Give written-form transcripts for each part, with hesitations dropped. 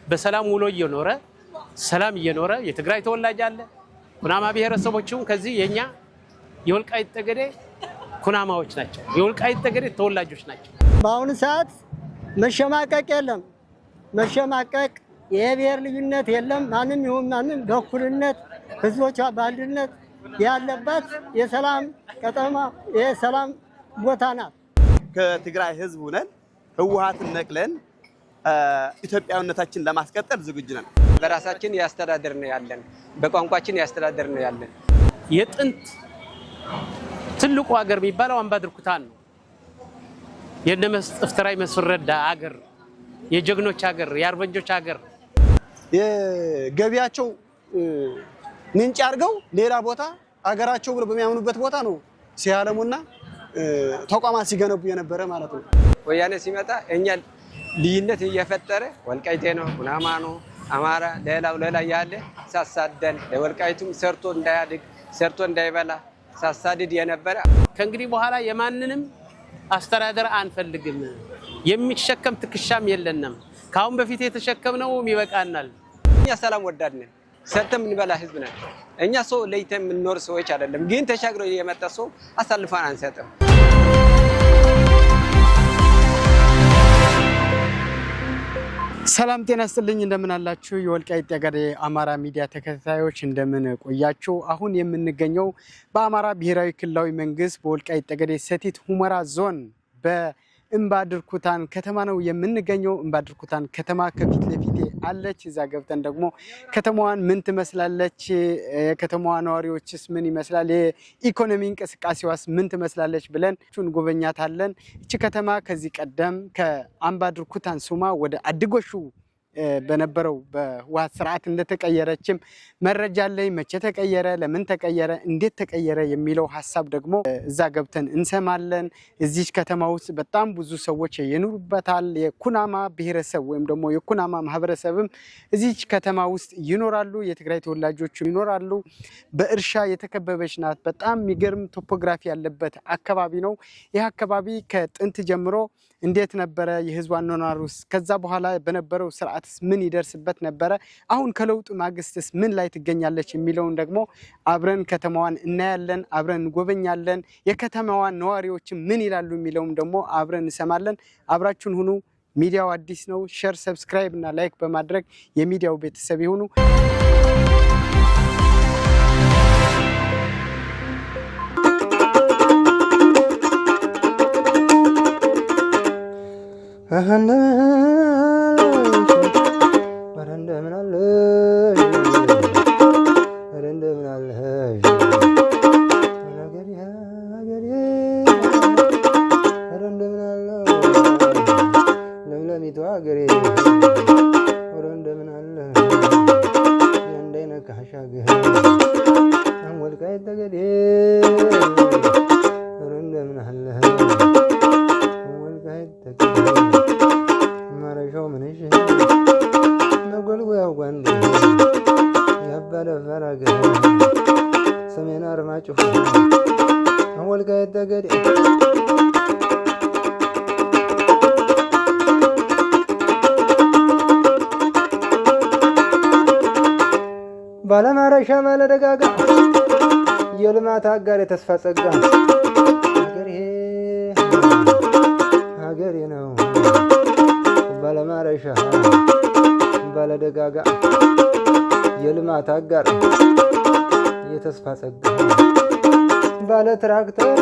በሰላም ውሎ እየኖረ ሰላም እየኖረ የትግራይ ተወላጅ አለ ኩናማ ብሔረሰቦችም ከዚህ የኛ የወልቃይት ጠገዴ ኩናማዎች ናቸው የወልቃይት ጠገዴ ተወላጆች ናቸው በአሁኑ ሰዓት መሸማቀቅ የለም መሸማቀቅ የብሔር ልዩነት የለም ማንም ይሁን ማንም በእኩልነት ህዝቦች በአንድነት ያለበት የሰላም ከተማ የሰላም ቦታ ናት ከትግራይ ህዝብ ሆነን ህወሓትን ነቅለን ኢትዮጵያዊነታችን ለማስቀጠል ዝግጁ ነን በራሳችን ያስተዳደርን ያለን በቋንቋችን ያስተዳደርን ያለን የጥንት ትልቁ ሀገር የሚባለው አምባድርኩታን ነው የነመስጥፍተራይ መስፈረዳ ሀገር የጀግኖች ሀገር የአርበኞች ሀገር የገቢያቸው ምንጭ አድርገው ሌላ ቦታ ሀገራቸው ብለው በሚያምኑበት ቦታ ነው ሲያለሙና ተቋማት ሲገነቡ የነበረ ማለት ነው ወያኔ ሲመጣ እኛ ልዩነት እየፈጠረ ወልቃይቴ ነው ኩናማ ነው አማራ ሌላ ያለ ሳሳደን ለወልቃይቱም ሰርቶ እንዳያድግ ሰርቶ እንዳይበላ ሳሳድድ የነበረ ከእንግዲህ በኋላ የማንንም አስተዳደር አንፈልግም የሚሸከም ትክሻም የለንም ካሁን በፊት የተሸከምነው ይበቃናል እኛ ሰላም ወዳድ ነን ሰርተን እንበላ ህዝብ ነን እኛ ሰው ለይተን የምንኖር ሰዎች አይደለም ግን ተሻግሮ የመጣ ሰው አሳልፈን አንሰጥም ሰላም ጤና ይስጥልኝ እንደምን አላችሁ የወልቃይት ጠገዴ አማራ ሚዲያ ተከታታዮች እንደምን ቆያችሁ አሁን የምንገኘው በአማራ ብሔራዊ ክልላዊ መንግስት በወልቃይት ጠገዴ ሰቲት ሁመራ ዞን በእምባድርኩታን ከተማ ነው የምንገኘው እምባድርኩታን ከተማ ከፊት ለፊቴ አለች እዛ ገብተን ደግሞ ከተማዋን ምን ትመስላለች የከተማዋ ነዋሪዎችስ ምን ይመስላል የኢኮኖሚ እንቅስቃሴዋስ ምን ትመስላለች ብለን እንጎበኛታለን እቺ ከተማ ከዚህ ቀደም ከአምባድርኩታን ሱማ ወደ አድጎሹ በነበረው በህወሓት ስርዓት እንደተቀየረችም መረጃ ላይ መቼ ተቀየረ ለምን ተቀየረ እንዴት ተቀየረ የሚለው ሐሳብ ደግሞ እዛ ገብተን እንሰማለን እዚህ ከተማ ውስጥ በጣም ብዙ ሰዎች ይኖሩበታል የኩናማ ብሔረሰብ ወይም ደግሞ የኩናማ ማህበረሰብም እዚህ ከተማ ውስጥ ይኖራሉ የትግራይ ተወላጆች ይኖራሉ በእርሻ የተከበበች ናት በጣም የሚገርም ቶፖግራፊ ያለበት አካባቢ ነው ይህ አካባቢ ከጥንት ጀምሮ እንዴት ነበረ የህዝብ አኗኗሩስ ከዛ በኋላ በነበረው ስርዓት ምን ይደርስበት ነበረ አሁን ከለውጡ ማግስትስ ምን ላይ ትገኛለች የሚለውን ደግሞ አብረን ከተማዋን እናያለን አብረን እንጎበኛለን የከተማዋን ነዋሪዎች ምን ይላሉ የሚለውን ደግሞ አብረን እንሰማለን አብራችሁን ሁኑ ሚዲያው አዲስ ነው ሼር ሰብስክራይብ እና ላይክ በማድረግ የሚዲያው ቤተሰብ ይሁኑ ባለማረሻ ማለደጋጋ የልማት አጋር የተስፋ ጸጋ ሀገሬ ነው ባለማረሻ ባለደጋጋ የልማት አጋር የተስፋ ጸጋ ባለ ትራክተር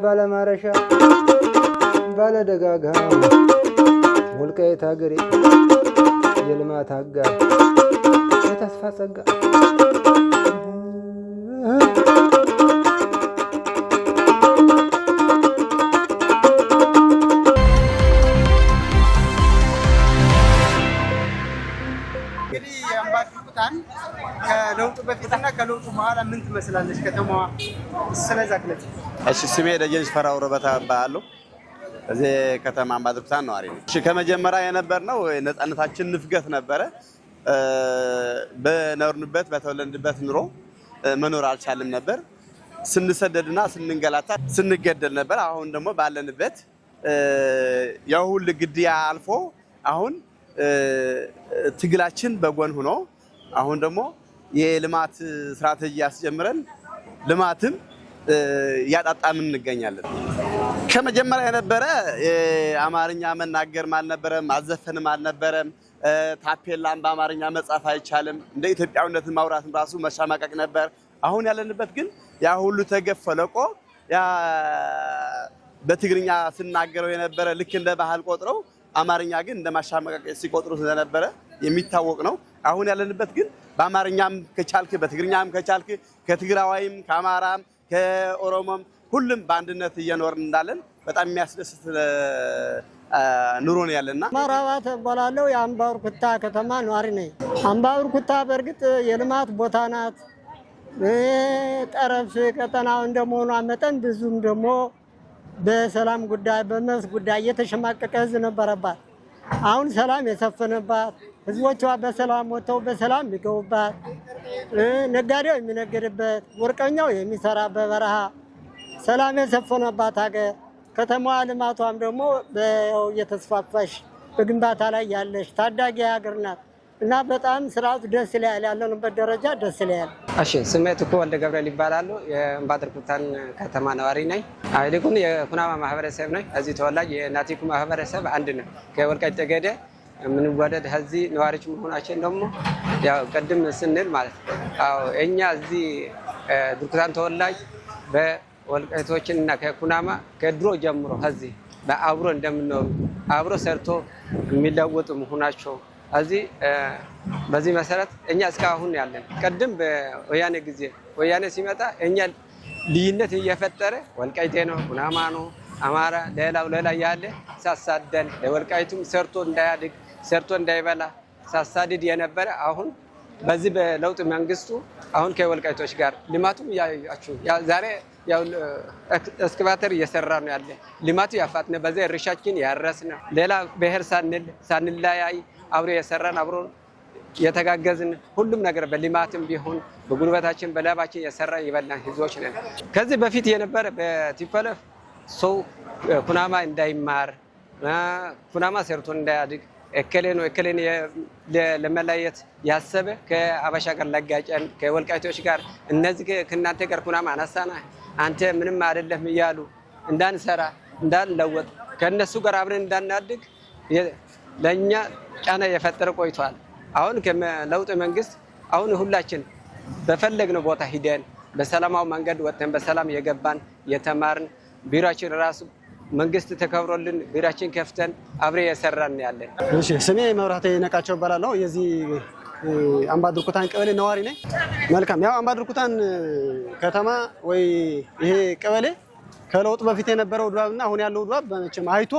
ባለማረሻ ባለደጋጋ ወልቃይት ሀገሬ የልማት አጋር የተስፋ ጸጋ እንግዲህ የእምባድርኩታን ከለውጡ በፊትና ከለውጡ በኋላ ምን ትመስላለች ከተማዋ ስለዛ ግለጽ እሺ ስሜ ደጀንሽ ፈራው ረበታ ባለው እዚህ ከተማ እምባድርኩታን ነዋሪ ነኝ እሺ ከመጀመሪያ የነበርነው ነፃነታችን ንፍገት ነበረ በኖርንበት በተወለድንበት ኑሮ መኖር አልቻለም ነበር ስንሰደድና ስንንገላታ ስንገደል ነበር አሁን ደግሞ ባለንበት ያው ሁሉ ግድያ አልፎ አሁን ትግላችን በጎን ሆኖ አሁን ደግሞ የልማት ስትራቴጂ ያስጀምረን ልማትም ያጣጣምን እንገኛለን። ከመጀመሪያ የነበረ አማርኛ መናገርም አልነበረም፣ ማዘፈንም አልነበረም። ታፔላም በአማርኛ መጻፍ አይቻልም። እንደ ኢትዮጵያዊነት ማውራትም ራሱ መሻማቀቅ ነበር። አሁን ያለንበት ግን ያ ሁሉ ተገፈለቆ ያ በትግርኛ ስናገረው የነበረ ልክ እንደ ባህል ቆጥረው አማርኛ ግን እንደ ማሻማቀቅ ሲቆጥሩ ስለነበረ የሚታወቅ ነው። አሁን ያለንበት ግን በአማርኛም ከቻልክ በትግርኛም ከቻልክ ከትግራዋይም ከአማራም ከኦሮሞም ሁሉም በአንድነት እየኖርን እንዳለን በጣም የሚያስደስት ኑሮ ነው ያለና። ማራባት እባላለሁ። የአምባወር ኩታ ከተማ ነዋሪ ነኝ። አምባወር ኩታ በእርግጥ የልማት ቦታ ናት። ጠረፍ ቀጠናው እንደመሆኗ መጠን ብዙም ደግሞ በሰላም ጉዳይ በመብት ጉዳይ እየተሸማቀቀ ህዝብ ነበረባት። አሁን ሰላም የሰፈነባት፣ ህዝቦቿ በሰላም ወጥተው በሰላም የሚገቡባት፣ ነጋዴው የሚነግድበት፣ ወርቀኛው የሚሰራበት በረሃ ሰላም የሰፈነባት ሀገር ከተማዋ ልማቷም ደግሞ እየተስፋፋሽ በግንባታ ላይ ያለሽ ታዳጊ ሀገር ናት እና በጣም ስርዓቱ ደስ ይላል። ያለንበት ደረጃ ደስ ይላል። እሺ፣ ስሜ ትኩ ወልደ ገብርኤል ይባላሉ። የእምባድር ኩታን ከተማ ነዋሪ ነኝ። አይልኩን የኩናማ ማህበረሰብ ነኝ። እዚህ ተወላጅ የናቲኩ ማህበረሰብ አንድ ነው። ከወልቃይት ጠገዴ የምንወደድ እዚህ ነዋሪዎች መሆናችን ደግሞ ያው ቅድም ስንል ማለት አዎ እኛ እዚህ ድርኩታን ተወላጅ በወልቃይቶችን እና ከኩናማ ከድሮ ጀምሮ እዚህ በአብሮ እንደምንኖሩ አብሮ ሰርቶ የሚለወጡ መሆናቸው እዚህ በዚህ መሰረት እኛ እስካሁን ያለን ቅድም በወያኔ ጊዜ ወያኔ ሲመጣ እኛ ልዩነት እየፈጠረ ወልቃይቴ ነው ኩናማ ነው አማራ ሌላ ያለ ሳሳደን ለወልቃይቱም ሰርቶ እንዳያድግ ሰርቶ እንዳይበላ ሳሳድድ የነበረ አሁን በዚህ በለውጥ መንግስቱ አሁን ከወልቃይቶች ጋር ልማቱም ያያችሁ ዛሬ ያው እስክባተር እየሰራ ነው ያለ ልማቱ ያፋጥነ በዚህ እርሻችን ያረስነ ሌላ ብሔር ሳንለያይ አብሮ የሰራን አብሮ የተጋገዝን ሁሉም ነገር በልማትም ቢሆን በጉልበታችን በላባችን የሰራን ይበላን ህዝቦች ነን። ከዚህ በፊት የነበረ በቲፐለፍ ሰው ኩናማ እንዳይማር ኩናማ ሰርቶ እንዳያድግ እከሌ ነው እከሌን ለመለየት ያሰበ ከአበሻ ጋር ለጋጨን ከወልቃይቶች ጋር እነዚህ ከእናንተ ጋር ኩናማ አነሳና አንተ ምንም አይደለም እያሉ እንዳንሰራ እንዳንለወጥ ከነሱ ጋር አብረን እንዳናድግ ለኛ ጫና የፈጠረ ቆይቷል። አሁን ከለውጥ መንግስት አሁን ሁላችን በፈለግነው ቦታ ሂደን በሰላማዊ መንገድ ወጥተን በሰላም የገባን የተማርን ቢሮአችን ራሱ መንግስት ተከብሮልን ቢሮአችን ከፍተን አብሬ የሰራን ያለን። እሺ፣ ስሜ መብራቴ ነቃቸው እባላለሁ። የዚህ አምባድር ኩታን ቀበሌ ነዋሪ ነኝ። መልካም። ያው አምባድር ኩታን ከተማ ወይ ይሄ ቀበሌ ከለውጥ በፊት የነበረው ድባብና አሁን ያለው ድባብ በመቼም አይቶ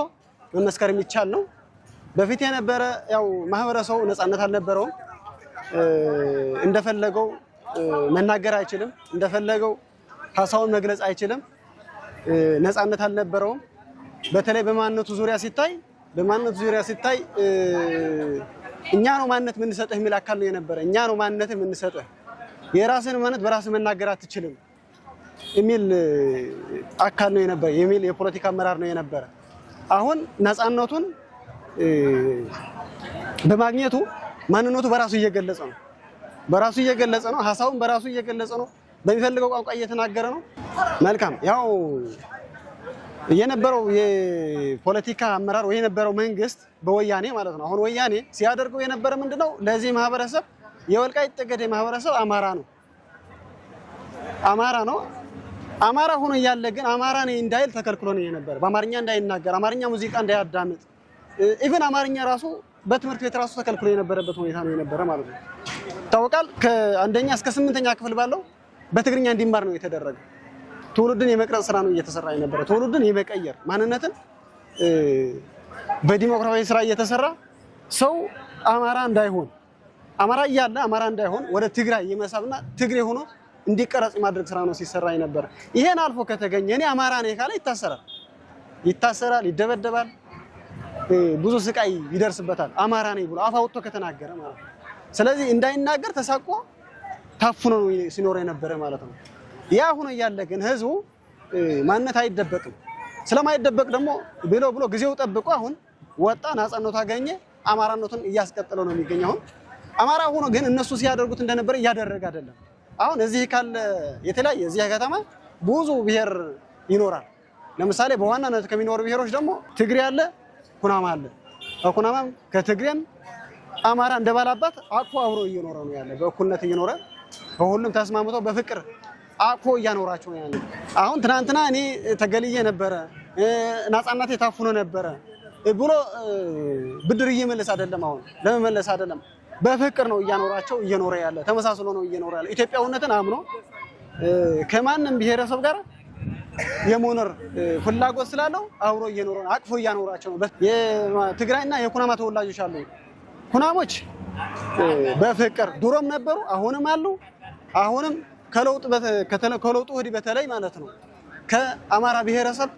መመስከር የሚቻል ነው። በፊት የነበረ ያው ማህበረሰቡ ነፃነት አልነበረውም። እንደፈለገው መናገር አይችልም። እንደፈለገው ሀሳቡን መግለጽ አይችልም። ነፃነት አልነበረውም። በተለይ በማንነቱ ዙሪያ ሲታይ እኛ ነው ማንነት የምንሰጥህ የሚል አካል ነው የነበረ። እኛ ነው ማንነት የምንሰጥህ፣ የራስን ማንነት በራስህ መናገር አትችልም የሚል አካል ነው የነበረ፣ የሚል የፖለቲካ አመራር ነው የነበረ። አሁን ነፃነቱን በማግኘቱ ማንነቱ በራሱ እየገለጸ ነው። ሀሳቡን በራሱ እየገለጸ ነው። በሚፈልገው ቋንቋ እየተናገረ ነው። መልካም። ያው የነበረው የፖለቲካ አመራር ወይ የነበረው መንግስት በወያኔ ማለት ነው። አሁን ወያኔ ሲያደርገው የነበረ ምንድነው? ለዚህ ማህበረሰብ የወልቃይት ጠገዴ ማህበረሰብ አማራ ነው። አማራ ሆኖ እያለ ግን አማራ ነኝ እንዳይል ተከልክሎ ነው የነበረ። በአማርኛ እንዳይናገር፣ አማርኛ ሙዚቃ እንዳያዳምጥ፣ ኢቭን አማርኛ ራሱ በትምህርት ቤት ራሱ ተከልክሎ የነበረበት ሁኔታ ነው የነበረ ማለት ነው። ይታወቃል። ከአንደኛ እስከ 8ኛ ክፍል ባለው በትግርኛ እንዲማር ነው የተደረገ። ትውልድን የመቅረጽ ስራ ነው እየተሰራ የነበረ። ትውልድን የመቀየር ማንነትን በዲሞክራሲያዊ ስራ እየተሰራ ሰው አማራ እንዳይሆን ወደ ትግራይ የመሳብና ትግሬ ሆኖ እንዲቀረጽ የማድረግ ስራ ነው ሲሰራ የነበረ። ይሄን አልፎ ከተገኘ እኔ አማራ ነኝ ካለ ይታሰራል፣ ይደበደባል፣ ብዙ ስቃይ ይደርስበታል። አማራ ነኝ ብሎ አፍ አውጥቶ ከተናገረ ማለት ነው። ስለዚህ እንዳይናገር ተሳቆ ታፍኖ ነው ሲኖር የነበረ ማለት ነው። ያ ሆኖ እያለ ግን ህዝቡ ማንነት አይደበቅም። ስለማይደበቅ ደግሞ ብሎ ጊዜው ጠብቆ አሁን ወጣ፣ ነፃነቱ አገኘ። አማራነቱን እያስቀጠለው ነው የሚገኘው። አማራ ሆኖ ግን እነሱ ሲያደርጉት እንደነበረ እያደረገ አይደለም። አሁን እዚህ ካለ የተለያየ እዚህ ከተማ ብዙ ብሔር ይኖራል። ለምሳሌ በዋናነት ከሚኖሩ ብሔሮች ደግሞ ትግሬ አለ፣ ኩናማ አለ። ከኩናማም ከትግሬም አማራ እንደባላባት አቅፎ አብሮ እየኖረ ነው ያለ። በእኩልነት እየኖረ በሁሉም ተስማምቶ በፍቅር አቅፎ እያኖራቸው ነው ያለ። አሁን ትናንትና እኔ ተገልዬ ነበረ ናጻናቴ ታፍኖ ነበረ ብሎ ብድር እየመለስ አይደለም። አሁን ለመመለስ አይደለም፣ በፍቅር ነው እያኖራቸው እየኖረ ያለ። ተመሳስሎ ነው እየኖረ ያለ። ኢትዮጵያዊነትን አምኖ ከማንም ብሔረሰብ ጋር የመኖር ፍላጎት ስላለው አብሮ እየኖረ ነው፣ አቅፎ እያኖራቸው ነው። የትግራይና የኩናማ ተወላጆች አሉ። ኩናሞች በፍቅር ድሮም ነበሩ፣ አሁንም አሉ። አሁንም ከለውጡ ወዲህ በተለይ ማለት ነው ከአማራ ብሔረሰብ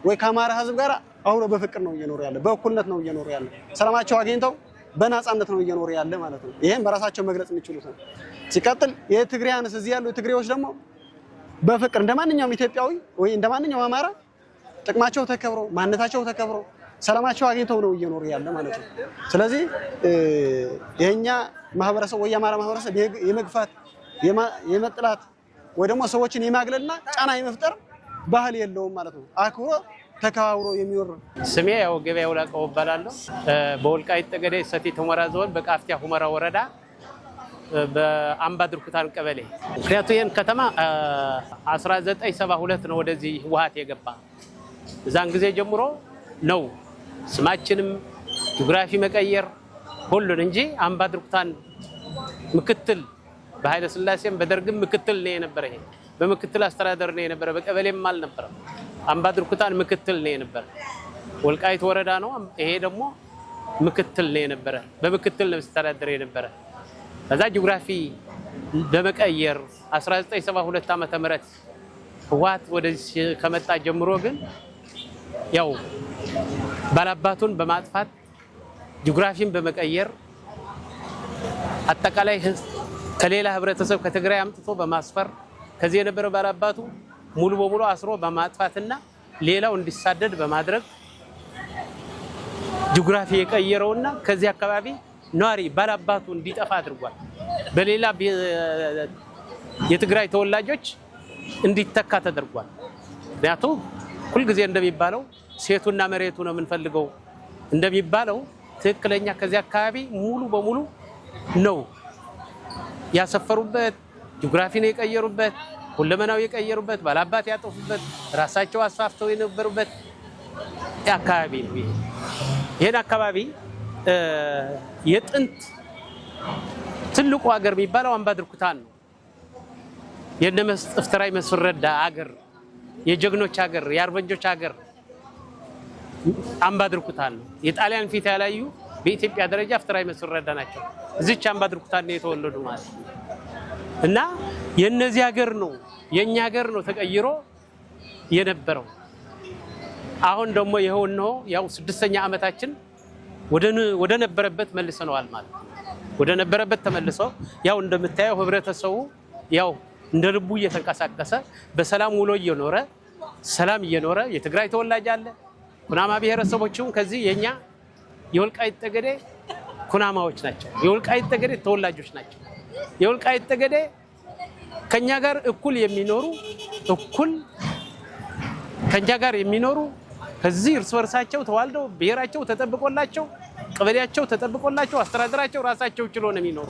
ወይ ከአማራ ሕዝብ ጋር አብሮ በፍቅር ነው እየኖሩ ያለ፣ በእኩልነት ነው እየኖሩ ያለ። ሰላማቸው አግኝተው በናጻነት ነው እየኖሩ ያለ ማለት ነው። ይሄን በራሳቸው መግለጽ የሚችሉት ነው። ሲቀጥል የትግሬያንስ እዚህ ያሉ ትግሬዎች ደግሞ በፍቅር እንደማንኛውም ኢትዮጵያዊ ወይ እንደማንኛውም አማራ ጥቅማቸው ተከብሮ ማንነታቸው ተከብሮ ሰላማቸው አግኝተው ነው እየኖሩ ያለ ማለት ነው። ስለዚህ የኛ ማህበረሰብ ወይ የአማራ ማህበረሰብ የመግፋት የመጥላት ወይ ደግሞ ሰዎችን የማግለልና ጫና የመፍጠር ባህል የለውም ማለት ነው። አክብሮ ተከባብሮ የሚኖር። ስሜ ያው ገበያው ላቀው እባላለሁ። በወልቃይት ጠገዴ ሰቲት ሁመራ ዞን በቃፍቲያ ሁመራ ወረዳ በአምባ ድርኩታን ቀበሌ። ምክንያቱም ይህን ከተማ 1972 ነው ወደዚህ ህወሓት የገባ። እዛን ጊዜ ጀምሮ ነው ስማችንም ጂኦግራፊ መቀየር ሁሉን እንጂ አምባ ድርኩታን ምክትል በኃይለ ሥላሴም በደርግም ምክትል ነው የነበረ። ይሄ በምክትል አስተዳደር ነው የነበረ፣ በቀበሌም አልነበረም። አምባ ድርኩታን ምክትል ነው የነበረ። ወልቃይት ወረዳ ነው። ይሄ ደግሞ ምክትል ነው የነበረ፣ በምክትል ነው አስተዳደር የነበረ። ከዛ ጂኦግራፊ በመቀየር 1972 ዓመተ ምህረት ህወሓት ወደዚህ ከመጣ ጀምሮ ግን ያው ባላባቱን በማጥፋት ጂኦግራፊን በመቀየር አጠቃላይ ከሌላ ህብረተሰብ ከትግራይ አምጥቶ በማስፈር ከዚህ የነበረ ባላባቱ ሙሉ በሙሉ አስሮ በማጥፋትና ሌላው እንዲሳደድ በማድረግ ጂኦግራፊ የቀየረውና ከዚህ አካባቢ ኗሪ ባላባቱ እንዲጠፋ አድርጓል። በሌላ የትግራይ ተወላጆች እንዲተካ ተደርጓል። ምክንያቱም ሁልጊዜ እንደሚባለው ሴቱና መሬቱ ነው የምንፈልገው እንደሚባለው ትክክለኛ ከዚህ አካባቢ ሙሉ በሙሉ ነው ያሰፈሩበት፣ ጂኦግራፊን የቀየሩበት፣ ሁለመናው የቀየሩበት፣ ባላባት ያጠፉበት፣ ራሳቸው አስፋፍተው የነበሩበት አካባቢ ነው። ይሄን አካባቢ የጥንት ትልቁ ሀገር የሚባለው አምባ ድርኩታን ነው። የነ እፍትራይ መስፍን ረዳ ሀገር፣ የጀግኖች ሀገር፣ የአርበኞች ሀገር አምባ ድርኩታን ነው። የጣሊያን ፊት ያላዩ በኢትዮጵያ ደረጃ እፍትራይ መስፍን ረዳ ናቸው። እዚች አምባ ድርኩታን ነው የተወለዱ ማለት ነው። እና የነዚህ ሀገር ነው የኛ ሀገር ነው ተቀይሮ የነበረው። አሁን ደግሞ ይሄው ነው ያው 6ኛ ዓመታችን ወደ ነበረበት መልሰነዋል ማለት ነው። ወደ ነበረበት ተመልሶ ያው እንደምታየው ህብረተሰቡ ያው እንደ ልቡ እየተንቀሳቀሰ በሰላም ውሎ እየኖረ ሰላም እየኖረ የትግራይ ተወላጅ አለ። ኩናማ ብሔረሰቦችም ከዚህ የኛ የወልቃይት ጠገዴ ኩናማዎች ናቸው። የወልቃይት ጠገዴ ተወላጆች ናቸው። የወልቃይት ጠገዴ ከኛ ጋር እኩል የሚኖሩ ከኛ ጋር የሚኖሩ ከዚህ እርስ በርሳቸው ተዋልደው ብሔራቸው ተጠብቆላቸው ቀበሌያቸው ተጠብቆላቸው አስተዳደራቸው ራሳቸው ችሎ ነው የሚኖሩ።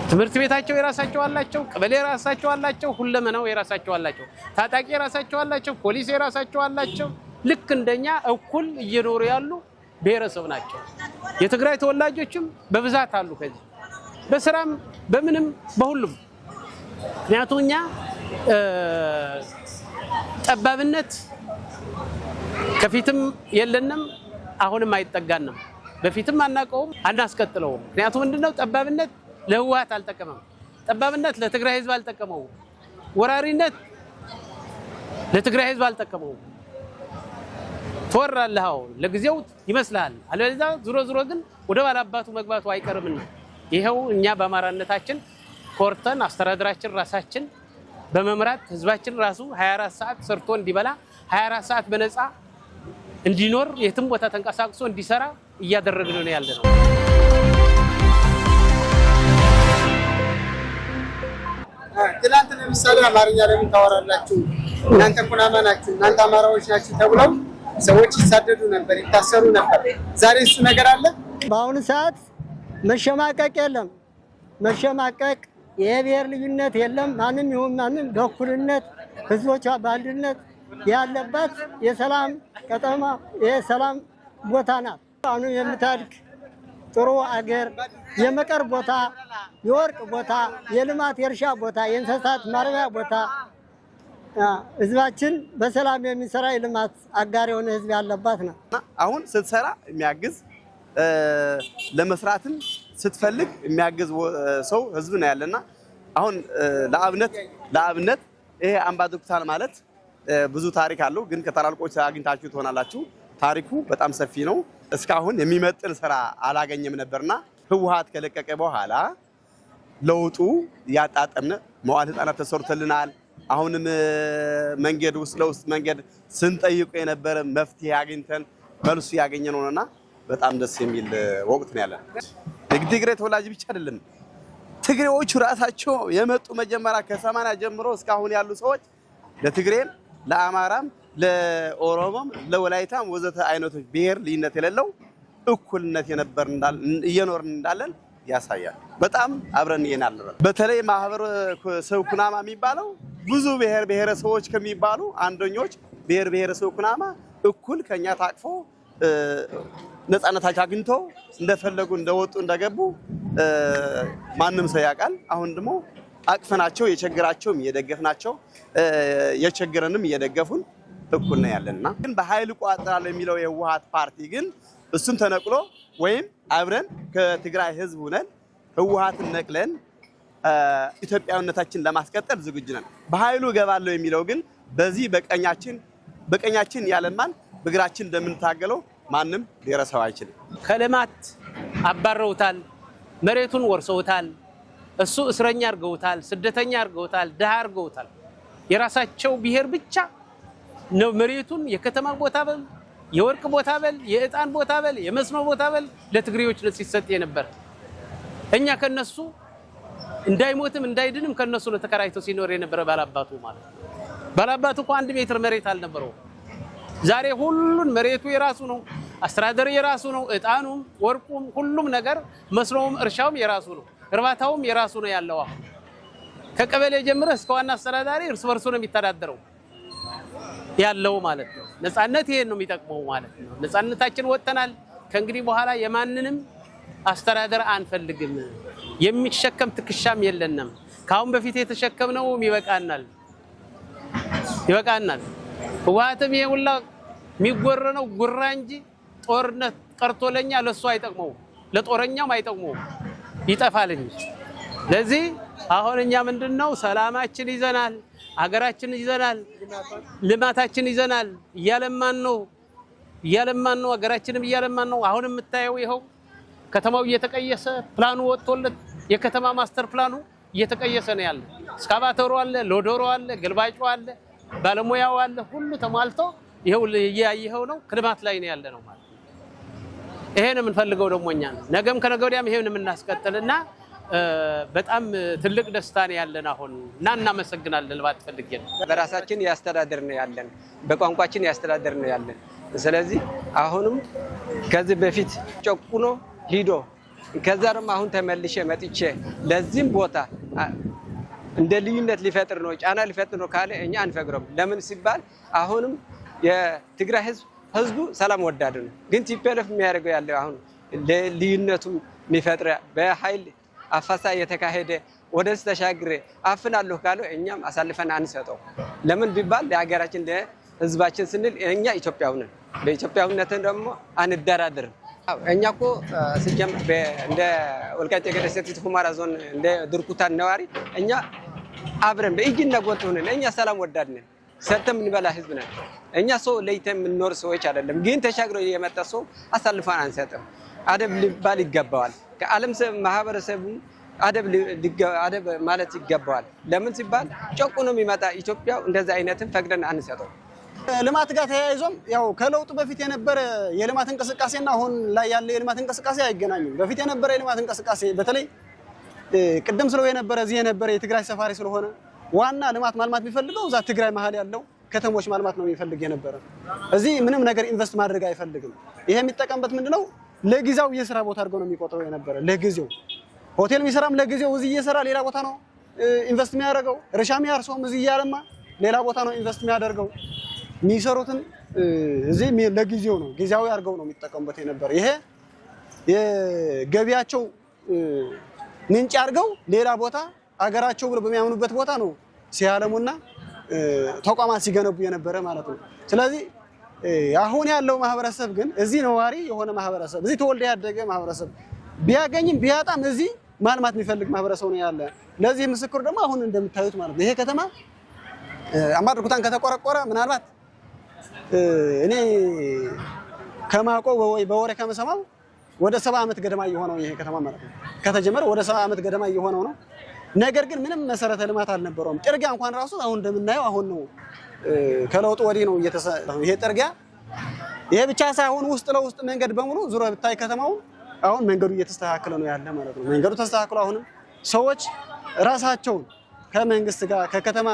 ትምህርት ቤታቸው የራሳቸው አላቸው፣ ቀበሌ የራሳቸው አላቸው፣ ሁለመናው የራሳቸው አላቸው፣ ታጣቂ የራሳቸው አላቸው፣ ፖሊስ የራሳቸው አላቸው። ልክ እንደኛ እኩል እየኖሩ ያሉ ብሔረሰብ ናቸው። የትግራይ ተወላጆችም በብዛት አሉ ከዚህ በስራም በምንም በሁሉም። ምክንያቱም እኛ ጠባብነት ከፊትም የለንም አሁንም አይጠጋንም። በፊትም አናውቀውም አናስቀጥለውም። ምክንያቱም ምንድነው ጠባብነት ለህወሓት አልጠቀመም። ጠባብነት ለትግራይ ህዝብ አልጠቀመውም። ወራሪነት ለትግራይ ህዝብ አልጠቀመውም። ትወራለህ ለጊዜው ይመስላል፣ አለበለዚያ ዙሮ ግን ወደ ባላባቱ መግባቱ አይቀርምና ይሄው እኛ በአማራነታችን ኮርተን አስተዳደራችን ራሳችን በመምራት ህዝባችን ራሱ 24 ሰዓት ሰርቶ እንዲበላ 24 ሰዓት በነፃ እንዲኖር የትም ቦታ ተንቀሳቅሶ እንዲሰራ እያደረግን ነው ያለነው። ትናንት ለምሳሌ አማርኛ ለምን ታወራላችሁ? እናንተ ኩናማ ናችሁ፣ እናንተ አማራዎች ናችሁ ተብለው ሰዎች ይሳደዱ ነበር፣ ይታሰሩ ነበር። ዛሬ እሱ ነገር አለ? በአሁኑ ሰዓት መሸማቀቅ የለም። መሸማቀቅ የብሔር ልዩነት የለም። ማንም ይሁን ማንም በእኩልነት ህዝቦቿ በአንድነት ያለባት የሰላም ከተማ የሰላም ቦታ ናት። አሁን የምታድግ ጥሩ አገር የመቀር ቦታ የወርቅ ቦታ የልማት የእርሻ ቦታ የእንስሳት ማረቢያ ቦታ ህዝባችን በሰላም የሚሰራ የልማት አጋር የሆነ ህዝብ ያለባት ነው። አሁን ስትሰራ የሚያግዝ ለመስራትም ስትፈልግ የሚያግዝ ሰው ህዝብ ነው ያለና አሁን ለአብነት ይሄ አምባ ድርኩታን ማለት ብዙ ታሪክ አለው። ግን ከታላልቆች አግኝታችሁ ትሆናላችሁ። ታሪኩ በጣም ሰፊ ነው። እስካሁን የሚመጥን ስራ አላገኘም ነበርና ህወሓት ከለቀቀ በኋላ ለውጡ ያጣጠምነ መዋዕለ ህፃናት ተሰርቶልናል። አሁንም መንገድ ውስጥ ለውስጥ መንገድ ስንጠይቁ የነበረ መፍትሄ አግኝተን መልሱ ያገኘን ሆነና በጣም ደስ የሚል ወቅት ነው ያለን። የትግራይ ተወላጅ ብቻ አይደለም፣ ትግሬዎቹ ራሳቸው የመጡ መጀመሪያ ከ80 ጀምሮ እስካሁን ያሉ ሰዎች ለትግሬም ለአማራም ለኦሮሞም ለወላይታም ወዘተ አይነቶች ብሔር ልዩነት የሌለው እኩልነት እየኖርን እንዳለን ያሳያል። በጣም አብረን እየናለን። በተለይ ማህበረሰብ ኩናማ የሚባለው ብዙ ብሔር ብሔረሰቦች ከሚባሉ አንደኞች ብሔር ብሔረሰብ ኩናማ እኩል ከኛ ታቅፎ ነፃነታቸው አግኝቶ እንደፈለጉ እንደወጡ እንደገቡ ማንም ሰው ያውቃል። አሁን ደግሞ አቅፈናቸው የቸግራቸውም እየደገፍናቸው የቸግረንም እየደገፉን እኩል ነው ያለንና ግን በኃይል ቋጥራለሁ የሚለው የህወሓት ፓርቲ ግን እሱን ተነቅሎ ወይም አብረን ከትግራይ ህዝብ ሆነን ህወሓትን ነቅለን ኢትዮጵያዊነታችን ለማስቀጠል ዝግጁ ነን። በኃይሉ እገባለሁ የሚለው ግን በዚህ በቀኛችን ያለማን በግራችን እንደምንታገለው ማንም ሊረሳው አይችልም። ከልማት አባረውታል፣ መሬቱን ወርሰውታል፣ እሱ እስረኛ አድርገውታል፣ ስደተኛ አድርገውታል፣ ድሃ አድርገውታል። የራሳቸው ብሔር ብቻ ነው መሬቱን የከተማ ቦታ በል የወርቅ ቦታ በል የእጣን ቦታ በል የመስኖ ቦታ በል ለትግሬዎች ነው ሲሰጥ የነበር። እኛ ከነሱ እንዳይሞትም እንዳይድንም ከነሱ ነው ተከራይቶ ሲኖር የነበረ ባላባቱ ማለት ነው። ባላባቱ እኮ 1 ሜትር መሬት አልነበረው። ዛሬ ሁሉን መሬቱ የራሱ ነው፣ አስተዳደሩ የራሱ ነው፣ እጣኑም ወርቁም ሁሉም ነገር መስኖውም እርሻውም የራሱ ነው፣ እርባታውም የራሱ ነው ያለው። አሁን ከቀበሌ ጀምሮ እስከ ዋና አስተዳዳሪ እርስ በርሱ ነው የሚተዳደረው ያለው ማለት ነው። ነፃነት ይሄን ነው የሚጠቅመው ማለት ነው። ነፃነታችን ወጥተናል። ከእንግዲህ በኋላ የማንንም አስተዳደር አንፈልግም። የሚሸከም ትከሻም የለንም። ካሁን በፊት የተሸከምነው ይበቃናል። ህወሓትም ይሄ ሁላ የሚጎረነው ጉራ እንጂ ጦርነት ቀርቶለኛ ለሱ አይጠቅመው፣ ለጦረኛም አይጠቅመው፣ ይጠፋል እንጂ። ለዚህ አሁን እኛ ምንድነው ሰላማችን ይዘናል፣ አገራችን ይዘናል፣ ልማታችን ይዘናል። እያለማን ነው፣ አገራችንም እያለማን ነው። አሁን የምታየው ይኸው ከተማው እየተቀየሰ ፕላኑ ወጥቶለት የከተማ ማስተር ፕላኑ እየተቀየሰ ነው ያለ። እስካቫተሩ አለ፣ ሎዶሮ አለ፣ ገልባጩ አለ፣ ባለሙያው አለ፣ ሁሉ ተሟልቶ ይሄው እያየኸው ነው። ክልማት ላይ ነው ያለ ነው ማለት ነው። ይሄን የምንፈልገው ደግሞ እኛ ነው። ነገም ከነገ ወዲያም ይሄን የምናስቀጥልና በጣም ትልቅ ደስታ ነው ያለን አሁን እና እናመሰግናለን። ልባት ፈልጌ ነው በራሳችን ያስተዳደር ነው ያለን፣ በቋንቋችን ያስተዳደር ነው ያለን። ስለዚህ አሁንም ከዚህ በፊት ጨቁኖ ሂዶ ከዛም አሁን ተመልሼ መጥቼ ለዚህም ቦታ እንደ ልዩነት ሊፈጥር ነው ጫና ሊፈጥር ነው ካለ እኛ አንፈግረም። ለምን ሲባል አሁንም የትግራይ ህዝቡ ሰላም ወዳድ ነው። ግን ቲፒኤልኤፍ የሚያደርገው ያለው አሁን ለልዩነቱ የሚፈጥር በኃይል አፋሳ የተካሄደ ወደስ ተሻግሬ አፍናለሁ ካለ እኛም አሳልፈን አንሰጠው። ለምን ቢባል ለሀገራችን ለህዝባችን ስንል እኛ ኢትዮጵያዊ ነን። በኢትዮጵያዊነትን ደግሞ አንደራደርም። እኛ እኮ ሲጀምር እንደ ወልቃይት ጠገዴ ሰቲት ሁመራ ዞን እንደ ድርኩታን ነዋሪ እኛ አብረን በእጅና ጓንት ሆነን እኛ ሰላም ወዳድ ነን። ሰርተን የምንበላ ህዝብ ነን። እኛ ሰው ለይተን የምንኖር ሰዎች አይደለም። ግን ተሻግሮ የመጣ ሰው አሳልፈን አንሰጥም። አደብ ሊባል ይገባዋል። ከዓለም ማህበረሰቡ አደብ ማለት ይገባዋል። ለምን ሲባል ጨቁኖ የሚመጣ ኢትዮጵያ እንደዛ አይነትን ፈቅደን አንሰጠው። ልማት ጋር ተያይዞም ያው ከለውጡ በፊት የነበረ የልማት እንቅስቃሴና አሁን ላይ ያለ የልማት እንቅስቃሴ አይገናኙም። በፊት የነበረ የልማት እንቅስቃሴ በተለይ ቅድም ስለው የነበረ እዚህ የነበረ የትግራይ ሰፋሪ ስለሆነ ዋና ልማት ማልማት የሚፈልገው እዛ ትግራይ መሀል ያለው ከተሞች ማልማት ነው የሚፈልግ የነበረ። እዚህ ምንም ነገር ኢንቨስት ማድረግ አይፈልግም። ይሄ የሚጠቀምበት ምንድነው ለጊዜው የስራ ቦታ አድርገው ነው የሚቆጥረው የነበረ። ለጊዜው ሆቴል የሚሰራም ለጊዜው እዚህ እየሰራ ሌላ ቦታ ነው ኢንቨስት የሚያደርገው። እርሻ የሚያርሰውም እዚህ እያለማ ሌላ ቦታ ነው ኢንቨስት የሚያደርገው። የሚሰሩትን እዚህ ለጊዜው ነው ጊዜያዊ አድርገው ነው የሚጠቀሙበት የነበረ። ይሄ የገቢያቸው ምንጭ አድርገው ሌላ ቦታ አገራቸው ብለው በሚያምኑበት ቦታ ነው ሲያለሙና ተቋማት ሲገነቡ የነበረ ማለት ነው። ስለዚህ አሁን ያለው ማህበረሰብ ግን እዚህ ነዋሪ የሆነ ማህበረሰብ እዚህ ተወልደ ያደገ ማህበረሰብ ቢያገኝም ቢያጣም እዚህ ማልማት የሚፈልግ ማህበረሰብ ነው ያለ። ለዚህ ምስክር ደግሞ አሁን እንደምታዩት ማለት ነው ይሄ ከተማ አማራ ድርኩታን ከተቆረቆረ ምናልባት እኔ ከማውቀው በወሬ ከመሰማው ወደ 70 ዓመት ገደማ እየሆነው ይሄ ከተማ ማለት ነው። ከተጀመረ ወደ 70 ዓመት ገደማ እየሆነው ነው። ነገር ግን ምንም መሰረተ ልማት አልነበረውም። ጥርጊያ እንኳን ራሱ አሁን እንደምናየው አሁን ነው ከለውጥ ወዲህ ነው እየተሰራ ይሄ ጥርጊያ። ይሄ ብቻ ሳይሆን ውስጥ ለውስጥ መንገድ በሙሉ ዙሮ ብታይ ከተማው አሁን መንገዱ እየተስተካከለ ነው ያለ ማለት ነው። መንገዱ ተስተካክሎ አሁንም ሰዎች ራሳቸውን ከመንግስት ጋር ከከተማ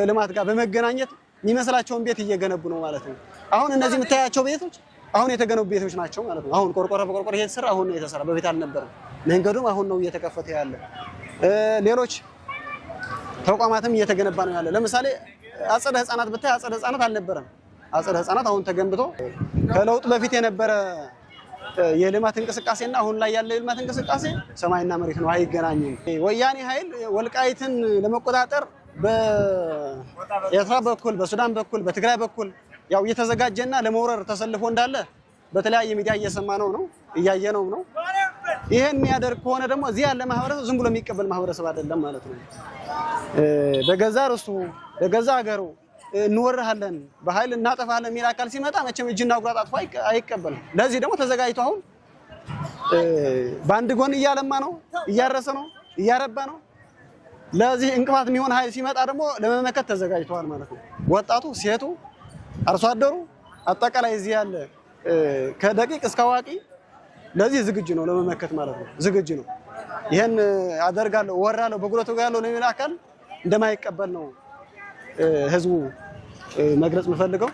ልማት ጋር በመገናኘት የሚመስላቸውን ቤት እየገነቡ ነው ማለት ነው። አሁን እነዚህ የምታያቸው ቤቶች አሁን የተገነቡ ቤቶች ናቸው ማለት ነው። አሁን ቆርቆሮ በቆርቆሮ ይሄ ተሰራ አሁን ነው የተሰራ፣ በፊት አልነበረም። መንገዱም አሁን ነው እየተከፈተ ያለ። ሌሎች ተቋማትም እየተገነባ ነው ያለ። ለምሳሌ አጸደ ህፃናት ብታይ አጸደ ህፃናት አልነበረም። አጸደ ህፃናት አሁን ተገንብቶ ከለውጥ በፊት የነበረ የልማት እንቅስቃሴና አሁን ላይ ያለ የልማት እንቅስቃሴ ሰማይና መሬት ነው፣ አይገናኝም። ወያኔ ኃይል ወልቃይትን ለመቆጣጠር በኤርትራ በኩል በሱዳን በኩል በትግራይ በኩል ያው እየተዘጋጀና ለመውረር ተሰልፎ እንዳለ በተለያየ ሚዲያ እየሰማነው ነው እያየነው ነው። ይሄን የሚያደርግ ከሆነ ደግሞ እዚህ ያለ ማህበረሰብ ዝም ብሎ የሚቀበል ማህበረሰብ አይደለም ማለት ነው። በገዛ ርሱ በገዛ ሀገሩ እንወርሃለን በኃይል እናጠፋለን የሚል አካል ሲመጣ መቼም እጅና ጉራት አጥፎ አይቀበልም። ለዚህ ደግሞ ተዘጋጅቶ አሁን በአንድ ጎን እያለማ ነው፣ እያረሰ ነው፣ እያረባ ነው። ለዚህ እንቅፋት የሚሆን ኃይል ሲመጣ ደግሞ ለመመከት ተዘጋጅተዋል ማለት ነው። ወጣቱ፣ ሴቱ፣ አርሶ አደሩ አጠቃላይ እዚህ ያለ ከደቂቅ እስከ አዋቂ ለዚህ ዝግጁ ነው ለመመከት ማለት ነው። ዝግጁ ነው። ይሄን አደርጋለሁ ወራለሁ በጉልበቱ ያለው ነው የሚል አካል እንደማይቀበል ነው ህዝቡ መግለጽ የምፈልገው።